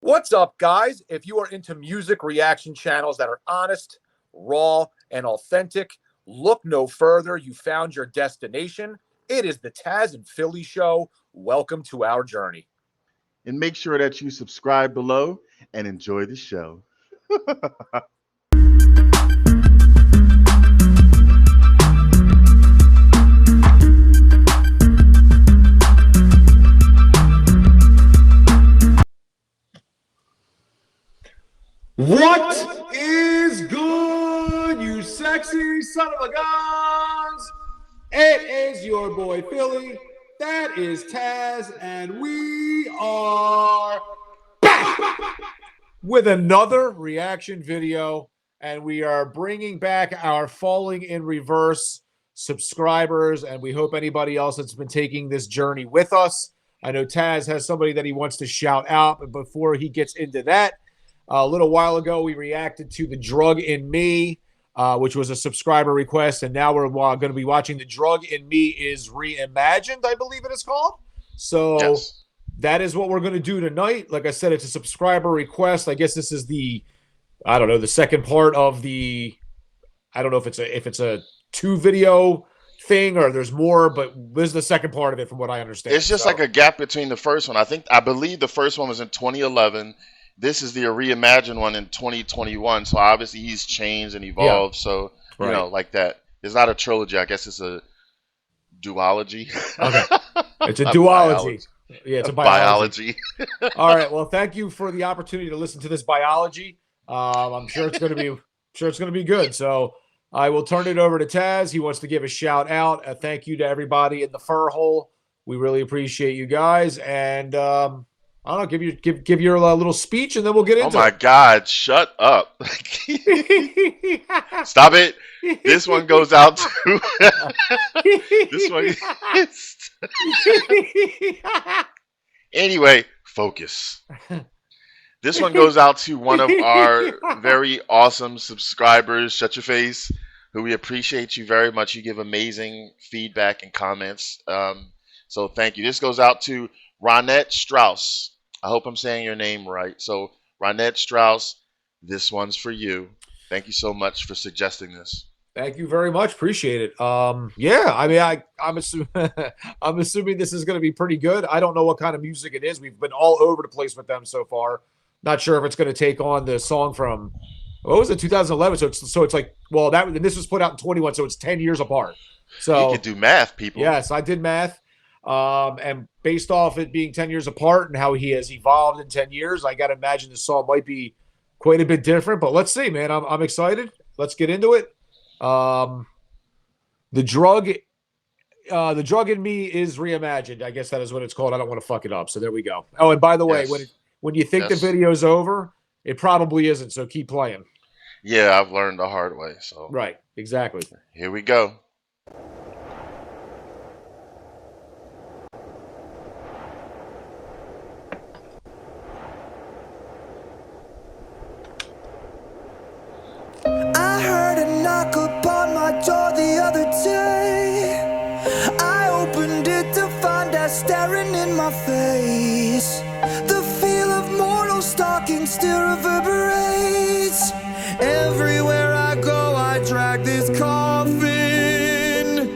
What's up, guys? If you are into music reaction channels that are honest, raw, and authentic, look no further. You found your destination. It is the Tazzz and Philly Show. Welcome to our journey. And make sure that you subscribe below and enjoy the show. What is good, you sexy son of a guns? It is your boy Philly. That is Tazzz, and we are back with another reaction video, and we are bringing back our Falling in Reverse subscribers, and we hope anybody else that's been taking this journey with us. I know Tazzz has somebody that he wants to shout out, but before he gets into that, a little while ago, we reacted to The Drug in Me, which was a subscriber request, and now we're going to be watching The Drug in Me is Reimagined, I believe it is called. So yes, that is what we're going to do tonight. Like I said, it's a subscriber request. I guess this is the second part of the, I don't know if it's a 2-video thing or there's more, but this is the second part of it from what I understand. It's just like a gap between the first one. I believe the first one was in 2011. This is the reimagined one in 2021. So obviously he's changed and evolved. Yeah. So, you know, like that. It's not a trilogy. I guess it's a duology. Okay. It's a duology. Yeah, it's a biology. All right. Well, thank you for the opportunity to listen to this biology. I'm sure it's going to be good. So I will turn it over to Tazzz. He wants to give a shout out. A thank you to everybody in the fur hole. We really appreciate you guys. And I don't know, give your little speech and then we'll get into it. Oh my God, shut up. Stop it. This one goes out to this one. Anyway, focus. This one goes out to one of our very awesome subscribers, Shut Your Face, who we appreciate you very much. You give amazing feedback and comments. So thank you. This goes out to Ronette Strauss. I hope I'm saying your name right. So Ronette Strauss, this one's for you. Thank you so much for suggesting this. Thank you very much. Appreciate it. Yeah, I mean, I'm assuming this is going to be pretty good. I don't know what kind of music it is. We've been all over the place with them so far. Not sure if it's going to take on the song from, what was it, 2011? So it's like, well, this was put out in 21, so it's 10 years apart. So you could do math, people. Yes, I did math. And based off it being 10 years apart and how he has evolved in 10 years, I got to imagine the song might be quite a bit different, but let's see, man. I'm excited. Let's get into it. The drug in me is reimagined. I guess that is what it's called. I don't want to fuck it up. So there we go. Oh, and by the way, when you think the video's over, it probably isn't. So keep playing. Yeah, I've learned the hard way. So right. Exactly. Here we go. Upon my door the other day, I opened it to find her staring in my face. The feel of mortal stalking still reverberates. Everywhere I go, I drag this coffin,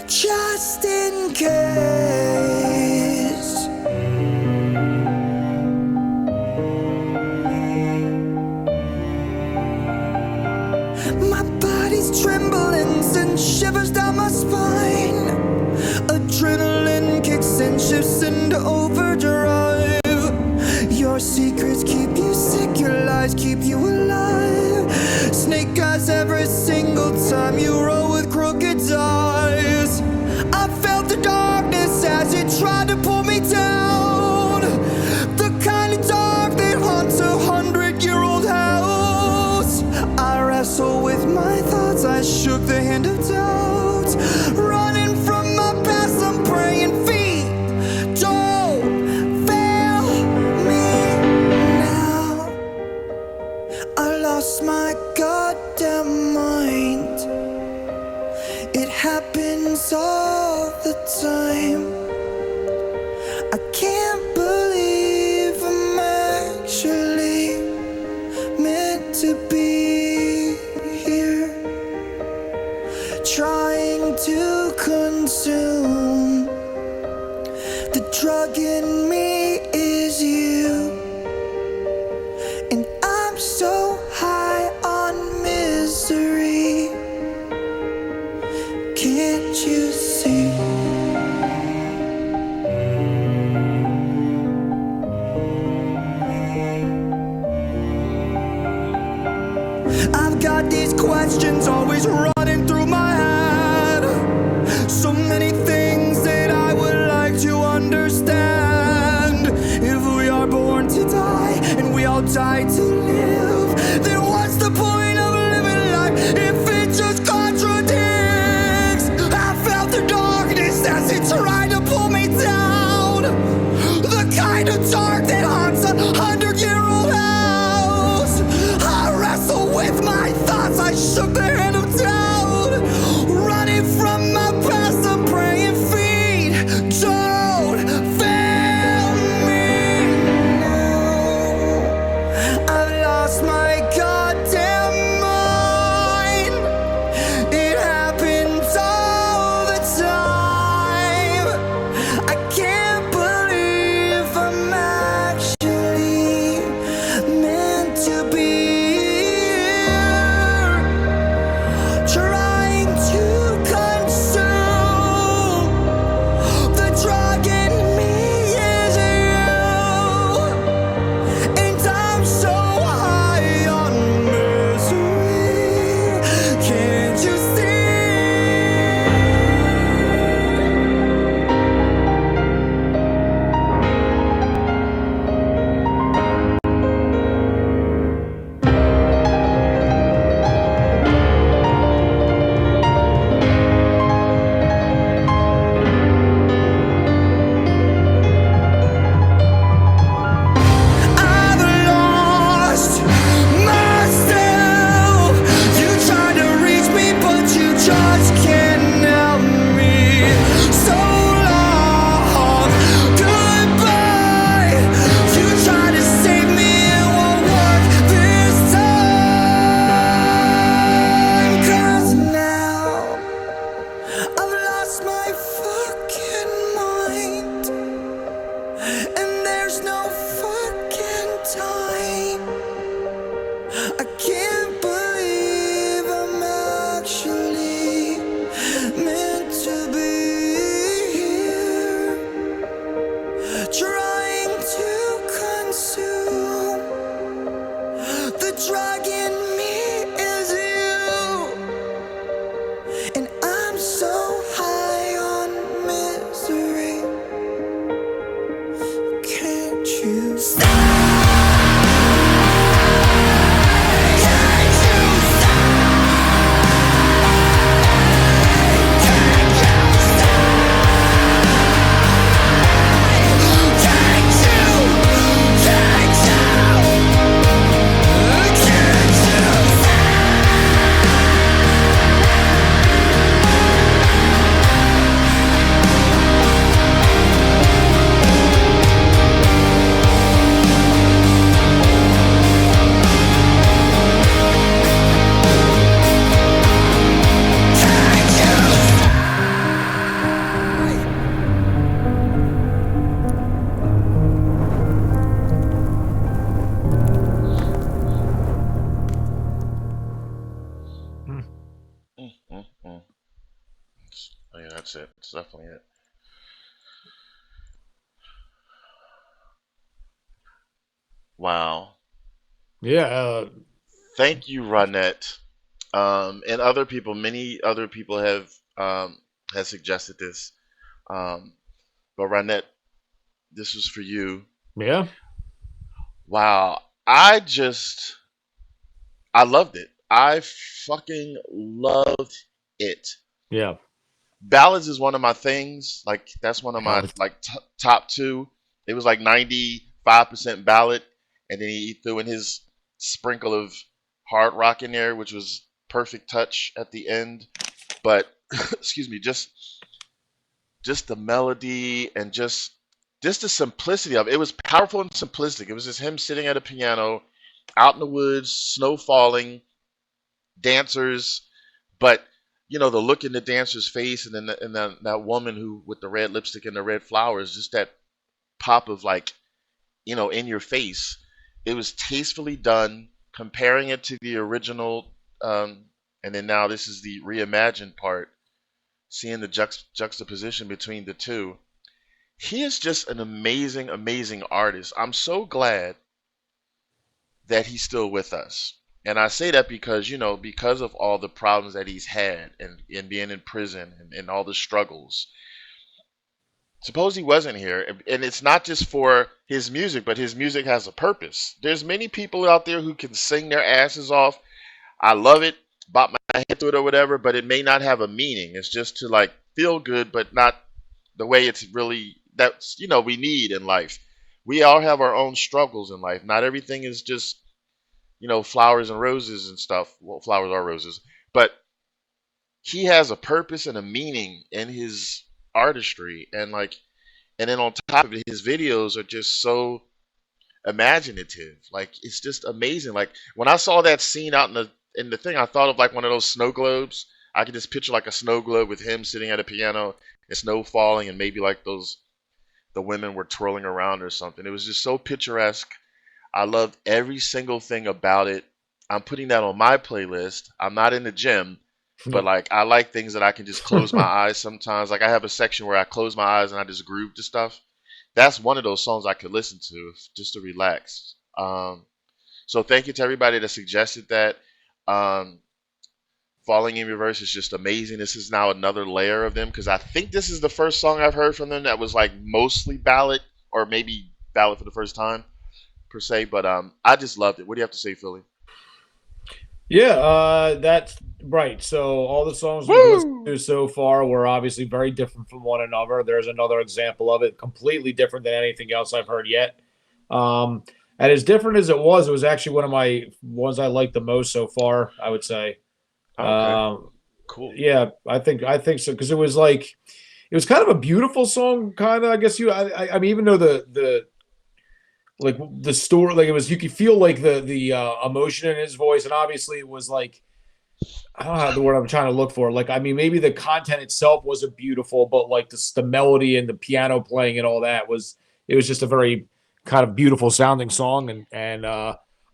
just in case. Trembling and shivers down my spine. Adrenaline kicks and shifts into overdrive. Your secrets keep you sick, your lies keep you alive. Snake eyes every single time you roll with crooked eyes. I felt the darkness as it tried to pull me down. The kind of dark that haunts a 100-year-old house. I wrestle with my thoughts, I shook the hand of doubt. Running from my past, I'm praying feet don't fail me now. I lost my goddamn mind. It happens all the time. I can't believe a man I've got these questions always running through my head. So many things that I would like to understand. If we are born to die and we all die to live, then what's the point of living life if it just contradicts? I felt the darkness as it tried to pull me down. The kind of dark that haunts 100-year-old house. I wrestle with my thoughts, I shook the hand of doubt. Running from my past, I'm praying feet don't fail me now. I've lost my goddamn mind. It happens all the time. I can't believe I'm actually meant to be here, trying to consume. The drug in me is you, and I'm so high on misery. Can't you see? I've lost myself. You try to reach me, but you just can't help me. So long, goodbye. You try to save me, it won't work this time. 'Cause now I've lost my fucking mind. And there's no fucking time. I can't believe I'm actually meant to be here, trying to consume. The drug in me is you, and I'm so high on misery. Can't you stay? Can't you stay? Can't you stay? Can't you? Can't you? Can't you stay? Mm. Oh, yeah, that's it. It's definitely it. Wow. Yeah. Thank you, Ronette. And other people, many other people have suggested this. But Ronette, this was for you. Yeah. Wow. I loved it. I fucking loved it. Yeah. Ballads is one of my things. Like that's one of my Ballads. like top two. It was like 95% ballad, and then he threw in his sprinkle of hard rock in there, which was perfect touch at the end. But excuse me, just the melody and just the simplicity of it. It was powerful and simplistic. It was just him sitting at a piano, out in the woods, snow falling, dancers, but you know the look in the dancer's face, and then that woman who with the red lipstick and the red flowers, just that pop of like, you know, in your face. It was tastefully done, comparing it to the original, and then now this is the reimagined part, seeing the juxtaposition between the two. He is just an amazing artist. I'm so glad that he's still with us. And I say that because, because of all the problems that he's had and being in prison and all the struggles. Suppose he wasn't here, and it's not just for his music, but his music has a purpose. There's many people out there who can sing their asses off. I love it, bop my head to it or whatever, but it may not have a meaning. It's just to like feel good, but not the way it's really that's we need in life. We all have our own struggles in life. Not everything is just flowers and roses and stuff. Well, flowers are roses, but he has a purpose and a meaning in his artistry, and then on top of it, his videos are just so imaginative. Like it's just amazing. Like when I saw that scene out in the thing, I thought of like one of those snow globes. I could just picture like a snow globe with him sitting at a piano and snow falling, and maybe like the women were twirling around or something. It was just so picturesque. I loved every single thing about it. I'm putting that on my playlist. I'm not in the gym, but like I like things that I can just close my eyes sometimes. Like I have a section where I close my eyes and I just groove to stuff. That's one of those songs I could listen to just to relax. So thank you to everybody that suggested that. Falling in Reverse is just amazing. This is now another layer of them because I think this is the first song I've heard from them that was like mostly ballad or maybe ballad for the first time per se. But I just loved it. What do you have to say, Philly? Yeah, that's right. So all the songs we've listened to so far were obviously very different from one another. There's another example of it, completely different than anything else I've heard yet. And as different as it was actually one of my ones I liked the most so far, I would say. Okay. Cool. Yeah, I think so because it was kind of a beautiful song, kind of. I guess I mean, even though the like the story, like it was, you could feel like the emotion in his voice, and obviously it was like, I don't know the word I'm trying to look for. Like, I mean, maybe the content itself wasn't beautiful, but like the melody and the piano playing and all that it was just a very kind of beautiful sounding song, and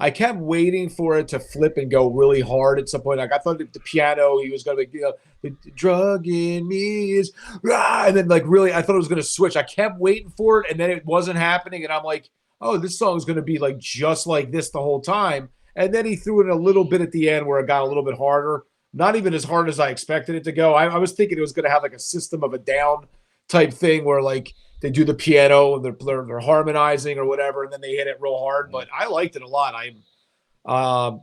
I kept waiting for it to flip and go really hard at some point. Like I thought the piano, he was gonna be, the drug in me is, and then like really, I thought it was gonna switch. I kept waiting for it, and then it wasn't happening, and I'm like, oh, this song is gonna be like just like this the whole time. And then he threw in a little bit at the end where it got a little bit harder. Not even as hard as I expected it to go. I was thinking it was going to have like a System of a Down type thing where like they do the piano and they're harmonizing or whatever, and then they hit it real hard. But I liked it a lot. I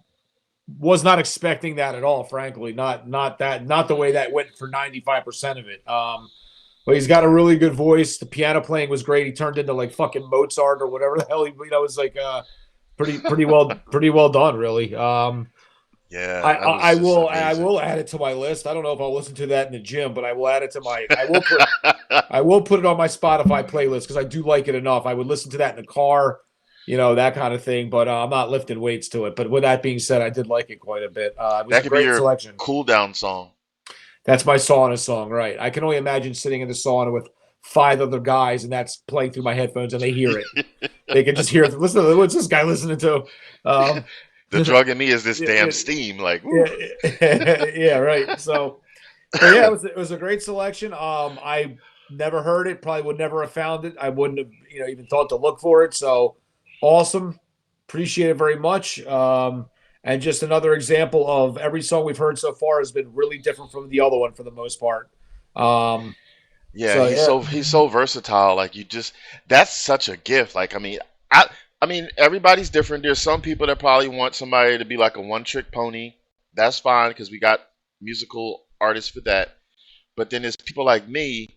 was not expecting that at all, frankly. Not the way that went for 95% of it. But he's got a really good voice. The piano playing was great. He turned into like fucking Mozart or whatever the hell he, was like pretty well done, really. Yeah, I will add it to my list. I don't know if I'll listen to that in the gym, but I will add it to my. I will put it on my Spotify playlist because I do like it enough. I would listen to that in the car, that kind of thing. But I'm not lifting weights to it. But with that being said, I did like it quite a bit. It was that a could great be your selection. cool down song. That's my sauna song, right? I can only imagine sitting in the sauna with 5 other guys, and that's playing through my headphones, and they hear it. They can just hear it. Listen to what's this guy listening to? The drug in me is this damn steam. Like, yeah, right. So yeah, it was a great selection. I never heard it. Probably would never have found it. I wouldn't have, even thought to look for it. So awesome. Appreciate it very much. And just another example of every song we've heard so far has been really different from the other one for the most part. He's so versatile. Like that's such a gift. Like, I mean, everybody's different. There's some people that probably want somebody to be like a one-trick pony. That's fine because we got musical artists for that. But then there's people like me.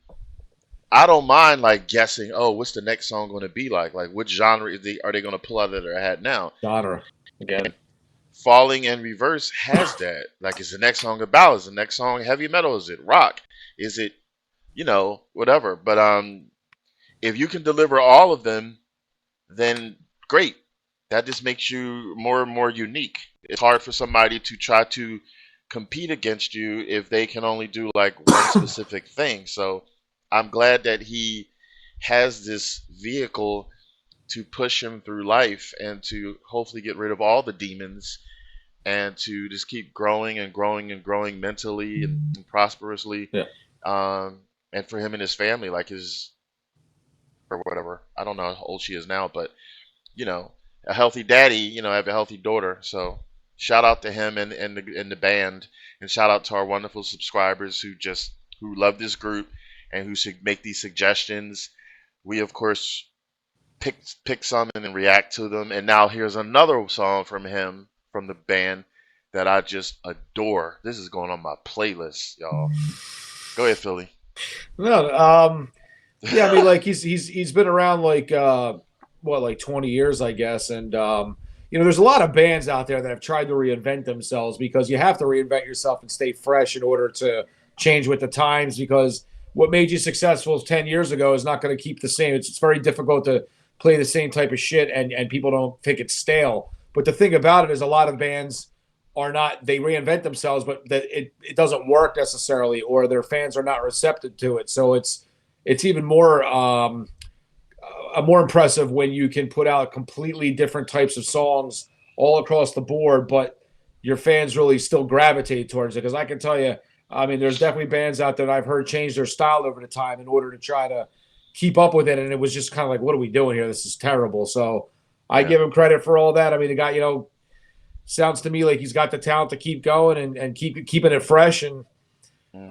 I don't mind like guessing. Oh, what's the next song going to be like? Like, what genre are they going to pull out of their hat now? Genre again. And Falling in Reverse has that. Like, is the next song a ballad? Is the next song heavy metal? Is it rock? Is it, whatever? But if you can deliver all of them, then great. That just makes you more and more unique. It's hard for somebody to try to compete against you if they can only do like one specific thing. So I'm glad that he has this vehicle to push him through life and to hopefully get rid of all the demons and to just keep growing and growing and growing mentally and prosperously. Yeah. And for him and his family, like his, or whatever. I don't know how old she is now, but a healthy daddy, have a healthy daughter. So shout out to him and the band, and shout out to our wonderful subscribers who love this group and who should make these suggestions. We of course pick some and then react to them. And now here's another song from the band that I just adore. This is going on my playlist, y'all. Go ahead, Philly. No, yeah, I mean, like he's been around like 20 years, I guess, and there's a lot of bands out there that have tried to reinvent themselves, because you have to reinvent yourself and stay fresh in order to change with the times, because what made you successful 10 years ago is not going to keep the same. It's very difficult to play the same type of shit and people don't think it's stale. But the thing about it is a lot of bands they reinvent themselves, but that it doesn't work necessarily, or their fans are not receptive to it. So it's even more more impressive when you can put out completely different types of songs all across the board, but your fans really still gravitate towards it. Because I can tell you, I mean, there's definitely bands out there that I've heard change their style over the time in order to try to keep up with it, and it was just kind of like, what are we doing here? This is terrible. So I give him credit for all that. I mean, the guy, sounds to me like he's got the talent to keep going and keeping it fresh, and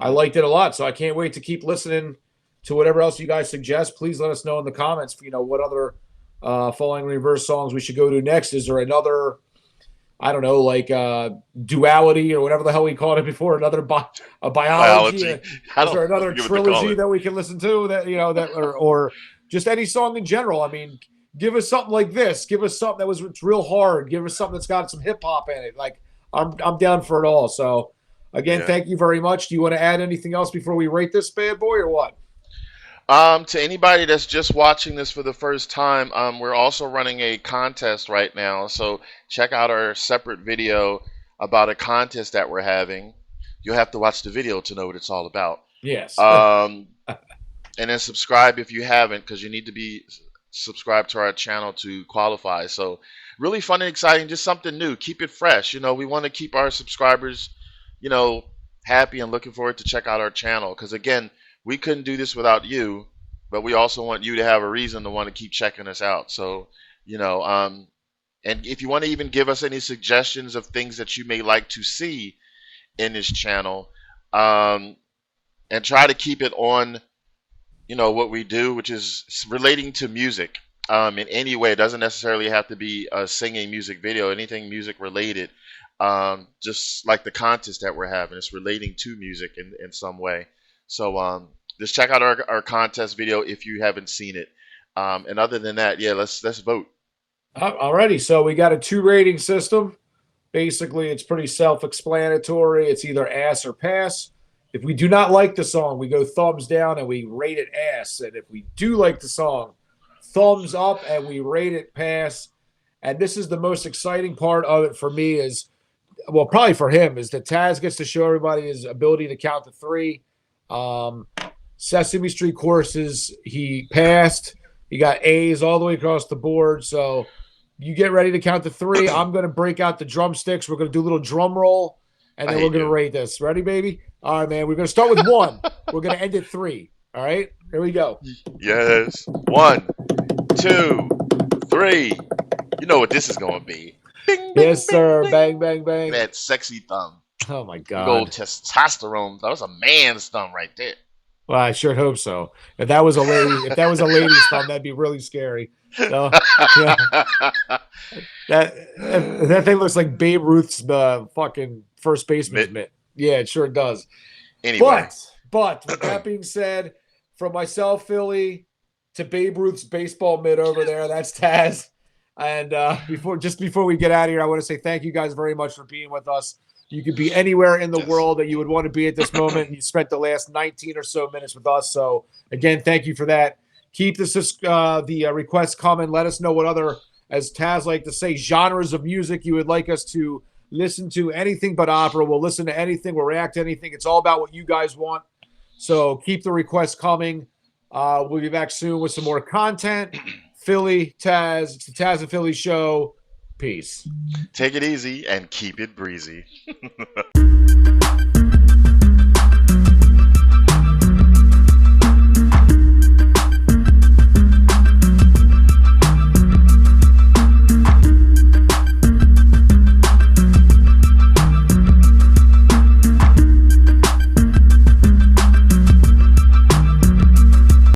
I liked it a lot. So I can't wait to keep listening to whatever else you guys suggest. Please let us know in the comments, what other Falling Reverse songs we should go to next. Is there another, I don't know, like duality or whatever the hell we called it before, another biology. Is there another trilogy that we can listen to that or just any song in general? I mean, give us something like this. Give us something it's real hard. Give us something that's got some hip hop in it. Like I'm down for it all. So again, thank you very much. Do you want to add anything else before we rate this bad boy or what? To anybody that's just watching this for the first time, we're also running a contest right now. So check out our separate video about a contest that we're having. You'll have to watch the video to know what it's all about. Yes. And then subscribe if you haven't, because you need to be subscribed to our channel to qualify. So really fun and exciting, just something new. Keep it fresh. We want to keep our subscribers, happy and looking forward to check out our channel. Because again, we couldn't do this without you, but we also want you to have a reason to want to keep checking us out. So, and if you want to even give us any suggestions of things that you may like to see in this channel, and try to keep it on, what we do, which is relating to music in any way. It doesn't necessarily have to be a singing music video, anything music related, just like the contest that we're having. It's relating to music in some way. So just check out our contest video if you haven't seen it. And other than that, let's vote. Alrighty, so we got a 2 rating system. Basically, it's pretty self-explanatory. It's either ass or pass. If we do not like the song, we go thumbs down and we rate it ass. And if we do like the song, thumbs up and we rate it pass. And this is the most exciting part of it for me well, probably for him, is that Tazzz gets to show everybody his ability to count to 3. Sesame Street courses, he passed. He got A's all the way across the board. So you get ready to count to 3. I'm going to break out the drumsticks. We're going to do a little drum roll, and then we're going to rate this. Ready, baby? All right, man. We're going to start with 1. We're going to end at 3. All right? Here we go. Yes. 1, 2, 3. You know what this is going to be. Bing, bing, Yes, sir. Bing, Bang, bang, bang. that sexy thumb. Oh, my God. Gold testosterone. That was a man's thumb right there. Well, I sure hope so. If that was a lady's thumb, that'd be really scary. So, yeah. That thing looks like Babe Ruth's fucking first baseman's mitt. Yeah, it sure does. Anyway. But with that being said, from myself, Philly, to Babe Ruth's baseball mitt over there, that's Tazzz. And before we get out of here, I want to say thank you guys very much for being with us. You could be anywhere in the world that you would want to be at this moment, and you spent the last 19 or so minutes with us. So, again, thank you for that. Keep the requests coming. Let us know what other, as Tazzz like to say, genres of music you would like us to listen to. Anything but opera. We'll listen to anything. We'll react to anything. It's all about what you guys want. So keep the requests coming. We'll be back soon with some more content. Philly, Tazzz. It's the Tazzz and Philly show. Peace. Take it easy and keep it breezy.